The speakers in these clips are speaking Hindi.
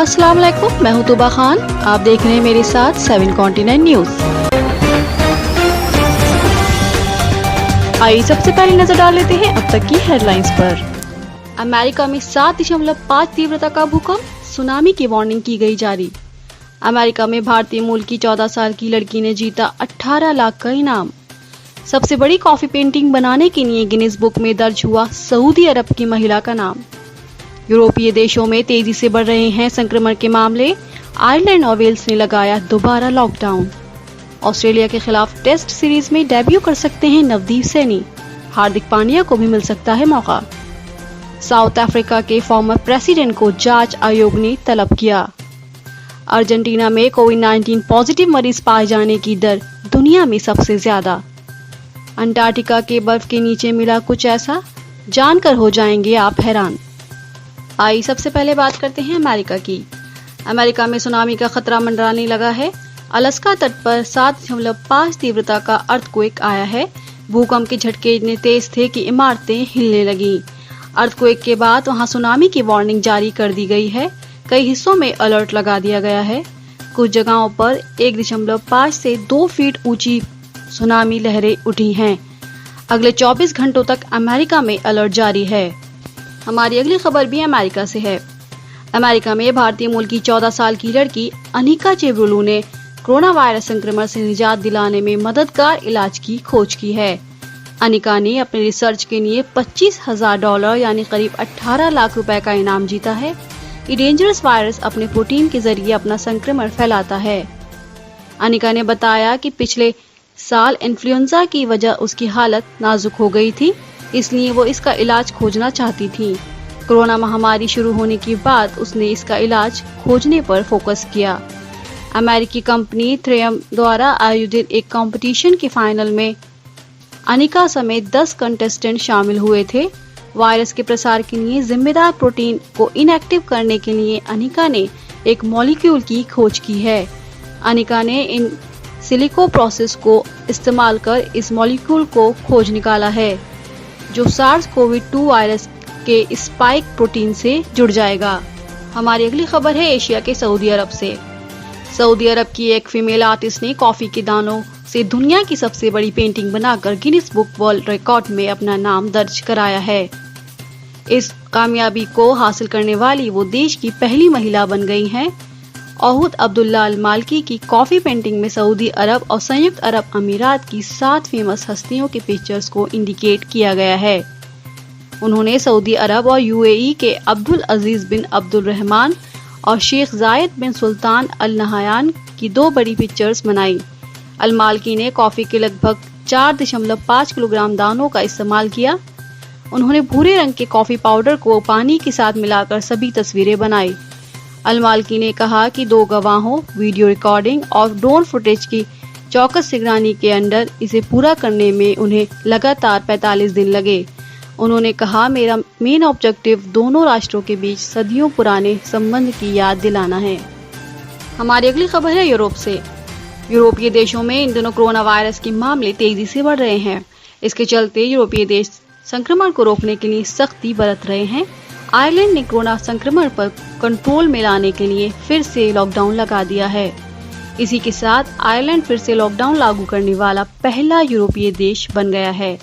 अस्सलाम वालेकुम, मैं हूं तुबा खान। आप देख रहे हैं मेरे साथ 7 कॉन्टिनेंट न्यूज। आइए सबसे पहले नजर डाल लेते हैं अब तक की हेडलाइंस पर। अमेरिका में 7.5 तीव्रता का भूकंप, सुनामी की वार्निंग की गई जारी। अमेरिका में भारतीय मूल की 14 साल की लड़की ने जीता 18 लाख का इनाम। सबसे बड़ी कॉफी पेंटिंग बनाने के लिए गिनीज बुक में दर्ज हुआ सऊदी अरब की महिला का नाम। यूरोपीय देशों में तेजी से बढ़ रहे हैं संक्रमण के मामले, आयरलैंड और वेल्स ने लगाया दोबारा लॉकडाउन। ऑस्ट्रेलिया के खिलाफ टेस्ट सीरीज में डेब्यू कर सकते हैं नवदीप सैनी, हार्दिक पांड्या को भी मिल सकता है मौका। साउथ अफ्रीका के फॉर्मर प्रेसिडेंट को जांच आयोग ने तलब किया। अर्जेंटीना में कोविड-19 पॉजिटिव मरीज पाए जाने की दर दुनिया में सबसे ज्यादा। अंटार्कटिका के बर्फ के नीचे मिला कुछ ऐसा, जानकर हो जाएंगे आप हैरान। आइए सबसे पहले बात करते हैं अमेरिका की। अमेरिका में सुनामी का खतरा मंडराने लगा है। अलास्का तट पर 7.5 तीव्रता का अर्थक्वेक आया है। भूकंप के झटके इतने तेज थे कि इमारतें हिलने लगीं। अर्थक्वेक के बाद वहां सुनामी की वार्निंग जारी कर दी गई है। कई हिस्सों में अलर्ट लगा दिया गया है। कुछ जगहों पर 1.5 से 2 फीट ऊंची सुनामी लहरें उठी हैं। अगले 24 घंटों तक अमेरिका में अलर्ट जारी है। हमारी अगली खबर भी अमेरिका से है। अमेरिका में भारतीय मूल की 14 साल की लड़की अनिका चेब्रोलू ने कोरोना वायरस संक्रमण से निजात दिलाने में मददगार इलाज की खोज की है। अनिका ने अपने रिसर्च के लिए $25,000 यानी करीब 18 लाख रुपए का इनाम जीता है। ये डेंजरस वायरस अपने प्रोटीन के जरिए अपना संक्रमण फैलाता है। अनिका ने बताया कि पिछले साल इन्फ्लुएंजा की वजह उसकी हालत नाजुक हो गई थी, इसलिए वो इसका इलाज खोजना चाहती थी। कोरोना महामारी शुरू होने के बाद उसने इसका इलाज खोजने पर फोकस किया। अमेरिकी कंपनी थ्रेयम द्वारा आयोजित एक कंपटीशन के फाइनल में अनिका समेत 10 कंटेस्टेंट शामिल हुए थे। वायरस के प्रसार के लिए जिम्मेदार प्रोटीन को इनएक्टिव करने के लिए अनिका ने एक मॉलिक्यूल की खोज की है। अनिका ने इन सिलिको प्रोसेस को इस्तेमाल कर इस मॉलिक्यूल को खोज निकाला है, जो SARS-CoV-2 वायरस के स्पाइक प्रोटीन से जुड़ जाएगा। हमारी अगली खबर है एशिया के सऊदी अरब से। सऊदी अरब की एक फीमेल आर्टिस्ट ने कॉफी के दानों से दुनिया की सबसे बड़ी पेंटिंग बनाकर गिनीज बुक वर्ल्ड रिकॉर्ड में अपना नाम दर्ज कराया है। इस कामयाबी को हासिल करने वाली वो देश की पहली महिला बन गई हैं। औहुद अब्दुल्ला अल मालकी की कॉफी पेंटिंग में सऊदी अरब और संयुक्त अरब अमीरात की 7 फेमस हस्तियों के पिक्चर्स को इंडिकेट किया गया है। उन्होंने सऊदी अरब और यूएई के अब्दुल अजीज बिन अब्दुल रहमान और शेख जायद बिन सुल्तान अल नहयान की 2 बड़ी पिक्चर्स बनाई। अल मालकी ने कॉफी के लगभग 4.5 किलोग्राम दानों का इस्तेमाल किया। उन्होंने भूरे रंग के कॉफी पाउडर को पानी के साथ मिलाकर सभी तस्वीरें बनाई। अल मालकी ने कहा कि 2 गवाहों, वीडियो रिकॉर्डिंग और ड्रोन फुटेज की चौकस निगरानी के अंडर इसे पूरा करने में उन्हें लगातार 45 दिन लगे। उन्होंने कहा, मेरा मेन ऑब्जेक्टिव दोनों राष्ट्रों के बीच सदियों पुराने संबंध की याद दिलाना है। हमारी अगली खबर है यूरोप से। यूरोपीय देशों में इन दिनों कोरोना वायरस के मामले तेजी से बढ़ रहे हैं। इसके चलते यूरोपीय देश संक्रमण को रोकने के लिए सख्ती बरत रहे हैं। आयरलैंड ने कोरोना संक्रमण पर कंट्रोल में लाने के लिए फिर से लॉकडाउन लगा दिया है। इसी के साथ आयरलैंड फिर से लॉकडाउन लागू करने वाला पहला यूरोपीय देश बन गया है।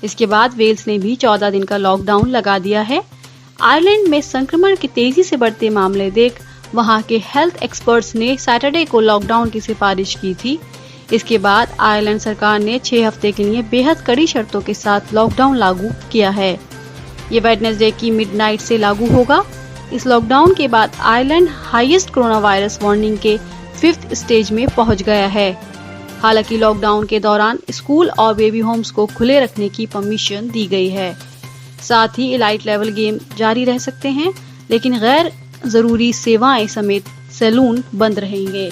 इसके बाद वेल्स ने भी 14 दिन का लॉकडाउन लगा दिया है। आयरलैंड में संक्रमण के तेजी से बढ़ते मामले देख वहां के हेल्थ एक्सपर्ट्स ने सैटरडे को लॉकडाउन की सिफारिश की थी। इसके बाद आयरलैंड सरकार ने 6 हफ्ते के लिए बेहद कड़ी शर्तों के साथ लॉकडाउन लागू किया है। ये वेडनेसडे की मिडनाइट से लागू होगा। इस लॉकडाउन के बाद Ireland highest corona virus warning के 5th स्टेज में पहुंच गया है। हालांकि लॉकडाउन के दौरान स्कूल और बेबी होम्स को खुले रखने की परमिशन दी गई है। साथ ही इलाइट लेवल गेम जारी रह सकते हैं, लेकिन गैर जरूरी सेवाएं समेत सैलून बंद रहेंगे।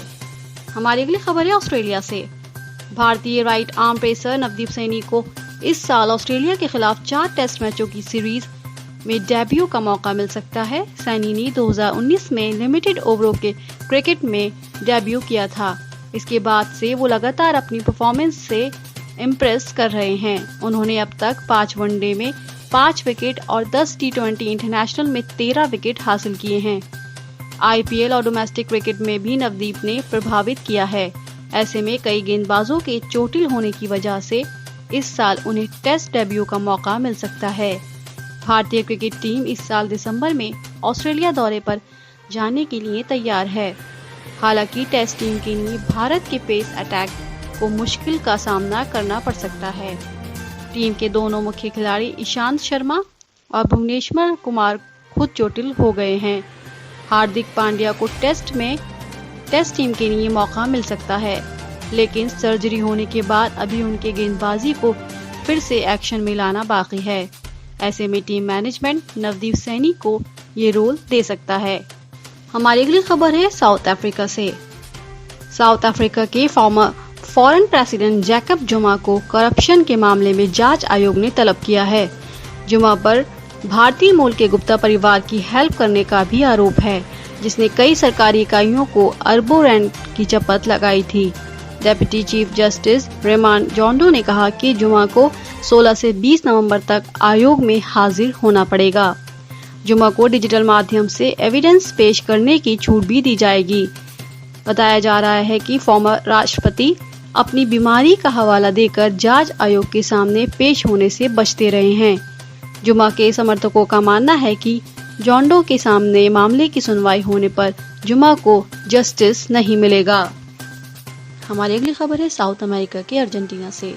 हमारी अगली खबर है ऑस्ट्रेलिया से। भारतीय right arm pacer Navdeep Saini को इस साल ऑस्ट्रेलिया के खिलाफ 4 टेस्ट मैचों की सीरीज में डेब्यू का मौका मिल सकता है। सैनी ने 2019 में लिमिटेड ओवरों के क्रिकेट में डेब्यू किया था। इसके बाद से वो लगातार अपनी परफॉर्मेंस से इम्प्रेस कर रहे हैं। उन्होंने अब तक 5 वनडे में 5 विकेट और 10 T20 इंटरनेशनल में 13 विकेट हासिल किए हैं। IPL और डोमेस्टिक क्रिकेट में भी नवदीप ने प्रभावित किया है। ऐसे में कई गेंदबाजों के चोटिल होने की वजह से इस साल उन्हें टेस्ट डेब्यू का मौका मिल सकता है। भारतीय क्रिकेट टीम इस साल दिसंबर में ऑस्ट्रेलिया दौरे पर जाने के लिए तैयार है। हालांकि टेस्ट टीम के लिए भारत के पेस अटैक को मुश्किल का सामना करना पड़ सकता है। टीम के दोनों मुख्य खिलाड़ी ईशांत शर्मा और भुवनेश्वर कुमार खुद चोटिल हो गए हैं। हार्दिक पांड्या को टेस्ट टीम के लिए मौका मिल सकता है, लेकिन सर्जरी होने के बाद अभी उनके गेंदबाजी को फिर से एक्शन में लाना बाकी है। ऐसे में टीम मैनेजमेंट नवदीप सैनी को ये रोल दे सकता है। हमारी अगली खबर है साउथ अफ्रीका से। साउथ अफ्रीका के फॉरेन प्रेसिडेंट जैकब जुमा को करप्शन के मामले में जांच आयोग ने तलब किया है। जुमा पर भारतीय मूल के गुप्ता परिवार की हेल्प करने का भी आरोप है, जिसने कई सरकारी इकाइयों को अरबों रैंड की चपत लगाई थी। डेप्यूटी चीफ जस्टिस रेमान जोंडो ने कहा कि जुमा को 16 से 20 नवंबर तक आयोग में हाजिर होना पड़ेगा। जुमा को डिजिटल माध्यम से एविडेंस पेश करने की छूट भी दी जाएगी। बताया जा रहा है कि फॉर्मर राष्ट्रपति अपनी बीमारी का हवाला देकर जांच आयोग के सामने पेश होने से बचते रहे हैं। जुमा के समर्थकों का मानना है कि जोंडो के सामने मामले की सुनवाई होने पर जुमा को जस्टिस नहीं मिलेगा। हमारी अगली खबर है साउथ अमेरिका के अर्जेंटीना से।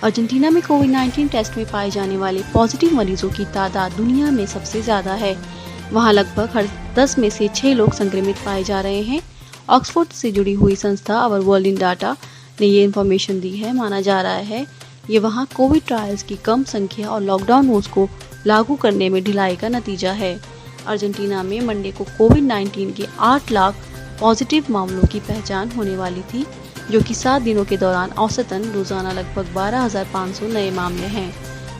अर्जेंटीना में कोविड-19 टेस्ट में पाए जाने वाले पॉजिटिव मरीजों की तादाद दुनिया में सबसे ज्यादा है। वहां लगभग हर 10 में से 6 लोग संक्रमित पाए जा रहे हैं। ऑक्सफोर्ड से जुड़ी हुई संस्था आवर वर्ल्ड इन डाटा ने ये इन्फॉर्मेशन दी है। माना जा रहा है ये वहां कोविड ट्रायल्स की कम संख्या और लॉकडाउन रूल्स को लागू करने में ढिलाई का नतीजा है। अर्जेंटीना में मंडे को कोविड-19 के 8 लाख पॉजिटिव मामलों की पहचान होने वाली थी, जो कि 7 दिनों के दौरान औसतन रोजाना लगभग 12,500 नए मामले हैं।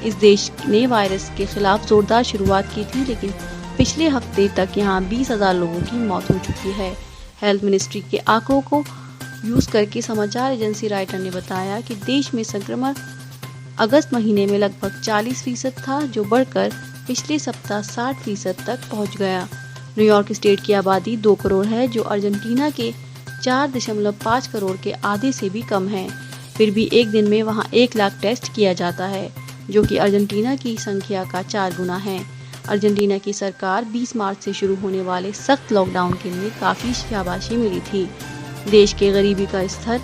इस देश ने वायरस के खिलाफ जोरदार शुरुआत की थी, लेकिन पिछले हफ्ते तक यहाँ 20,000 लोगों की मौत हो चुकी है। हेल्थ मिनिस्ट्री के आंकड़ों को यूज करके समाचार एजेंसी राइटर ने बताया कि देश में संक्रमण अगस्त महीने में लगभग 40% था, जो बढ़कर पिछले सप्ताह 60% तक पहुंच गया। न्यूयॉर्क स्टेट की आबादी 2 करोड़ है, जो अर्जेंटीना के 4.5 करोड़ के आधे से भी कम है। फिर भी एक दिन में वहां 1 लाख टेस्ट किया जाता है, जो कि अर्जेंटीना की संख्या का 4 गुना है। अर्जेंटीना की सरकार 20 मार्च से शुरू होने वाले सख्त लॉकडाउन के लिए काफी शाबाशी मिली थी। देश के गरीबी का स्तर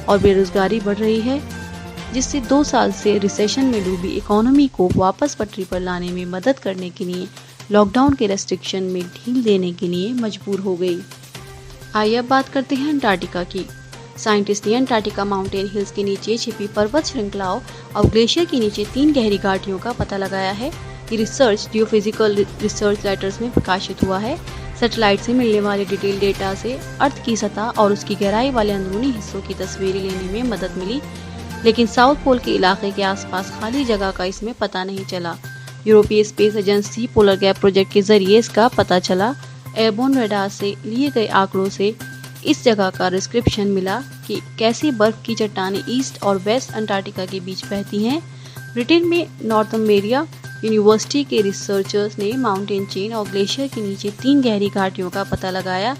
और बेरोजगारी बढ़ रही है, जिससे 2 साल से रिसेशन में डूबी इकोनॉमी को वापस पटरी पर लाने में मदद करने के लिए लॉकडाउन के रेस्ट्रिक्शन में ढील देने के लिए मजबूर हो गई। आइए अब बात करते हैं अंटार्कटिका की। साइंटिस्ट ने अंटार्कटिका माउंटेन हिल्स के नीचे छिपी पर्वत श्रृंखलाओं और ग्लेशियर के नीचे 3 गहरी घाटियों का पता लगाया है। ये रिसर्च जियोफिजिकल रिसर्च लेटर्स में प्रकाशित हुआ है। सैटेलाइट से मिलने वाले डिटेल डेटा से अर्थ की सतह और उसकी गहराई वाले अंदरूनी हिस्सों की तस्वीरें लेने में मदद मिली, लेकिन साउथ पोल के इलाके के आसपास खाली जगह का इसमें पता नहीं चला। यूरोपीय space agency polar gap project के जरिए इसका पता चला। एयरबोर्न रडार से लिए गए आंकड़ों से इस जगह का डिस्क्रिप्शन मिला कि कैसे बर्फ की चट्टानें ईस्ट और वेस्ट अंटार्कटिका के बीच बहती हैं। ब्रिटेन में नॉर्थम्बेरिया यूनिवर्सिटी के रिसर्चर्स ने माउंटेन चेन और ग्लेशियर के नीचे 3 गहरी घाटियों का पता लगाया।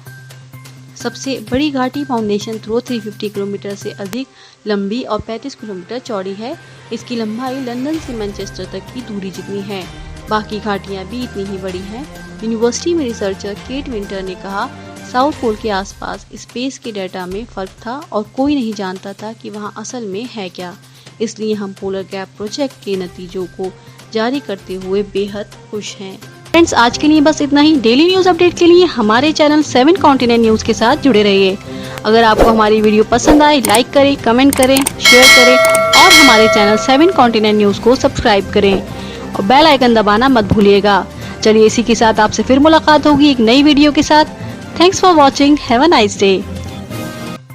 सबसे बड़ी घाटी फाउंडेशन थ्रो 350 किलोमीटर से अधिक लंबी और 35 किलोमीटर चौड़ी है। इसकी लंबाई लंदन से मैनचेस्टर तक की दूरी जितनी है। बाकी घाटियां भी इतनी ही बड़ी हैं। यूनिवर्सिटी में रिसर्चर केट विंटर ने कहा, साउथ पोल के आसपास स्पेस के डेटा में फर्क था और कोई नहीं जानता था कि वहां असल में है क्या। इसलिए हम पोलर गैप प्रोजेक्ट के नतीजों को जारी करते हुए बेहद खुश हैं। फ्रेंड्स, आज के लिए बस इतना ही। डेली न्यूज अपडेट के लिए हमारे चैनल 7 कॉन्टिनेंट न्यूज के साथ जुड़े रहिए। अगर आपको हमारी वीडियो पसंद आए, लाइक करें, कमेंट करें, शेयर करें और हमारे चैनल 7 कॉन्टिनेंट न्यूज को सब्सक्राइब करें और बेल आइकन दबाना मत भूलिएगा। चलिए इसी के साथ आपसे फिर मुलाकात होगी एक नई वीडियो के साथ। Thanks for watching. Have a nice day.